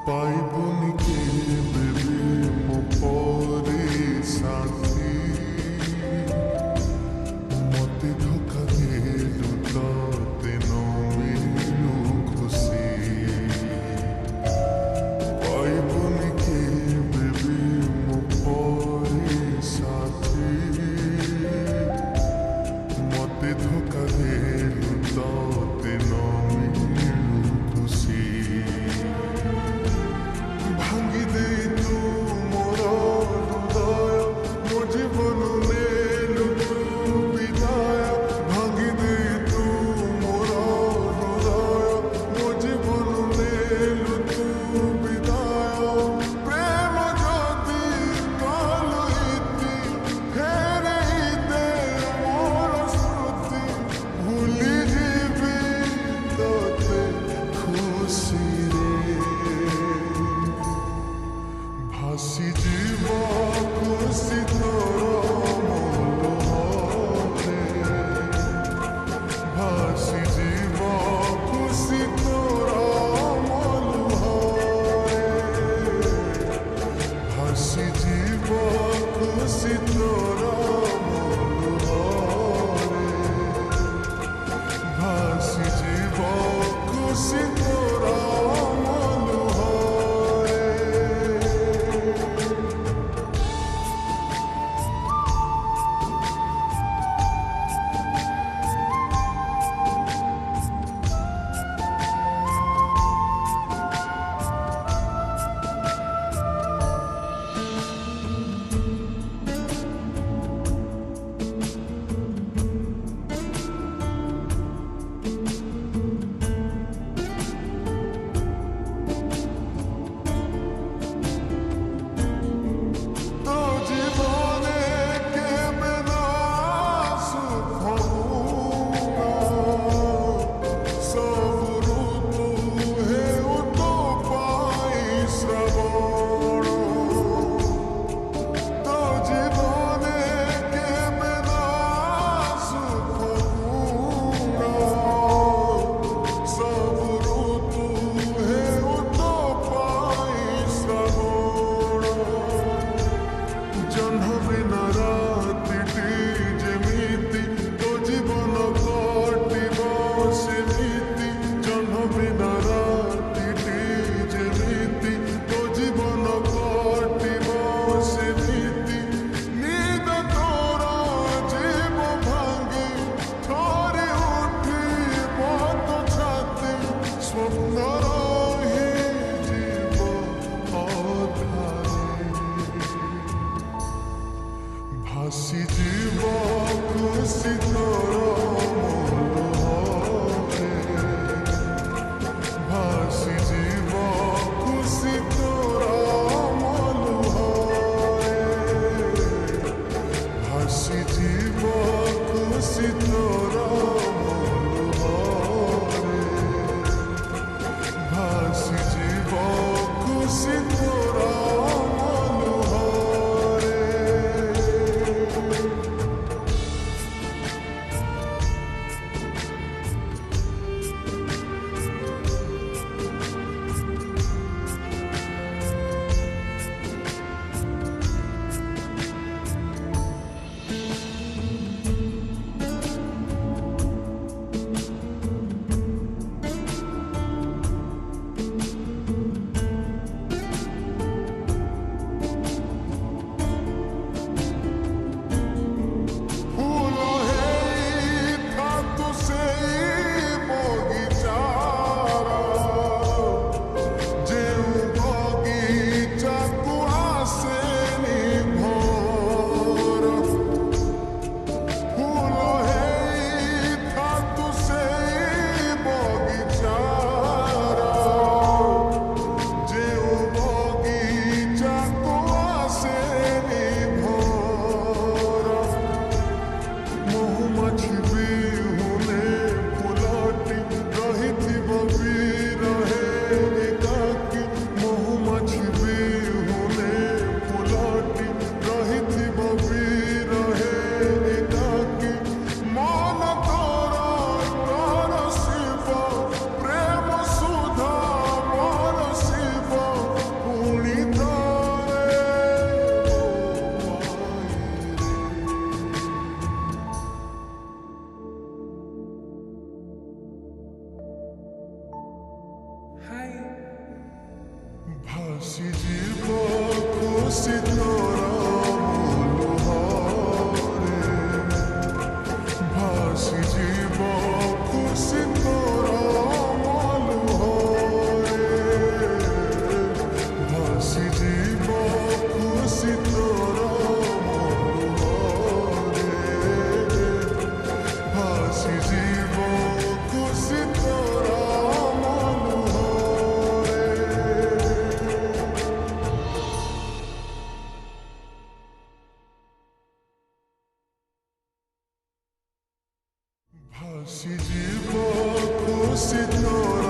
पाइबुनि के बेबी मो परे साथी मते धोखा देलु तते न मिलु खुशी पाइबुनि के बेबी मो परे साथी मते धोखा देलु तते न मिलु खुशी भांगी दे तू मोर हृदय मो जीवन नेलु तू विदाय भांगी दे तू मोर हृदय मो जीवन नेलु तू विदाय प्रेम जदि कालु इति फेरई दे मोर स्मृति भूली जीवी तोते खुशी भासी जीव खुशी तोर मोलरे भासी जीव खुशी तोर मोलरे भासी जीव खुशी तोर मोलरे भासी जीव खुशी तोर ଯିବ ଖୁସି ତୋର ମଲୁହରେ ଭାସିଯିବ ଖୁସି ତୋର ମଲୁହରେ ଭାସିଯିବ ଖୁସି ତୋର ମଲୁହରେ ଭାସିଯିବ ଖୁସି ତୋର ଭାସିଯିବ ଖୁସି ତୋର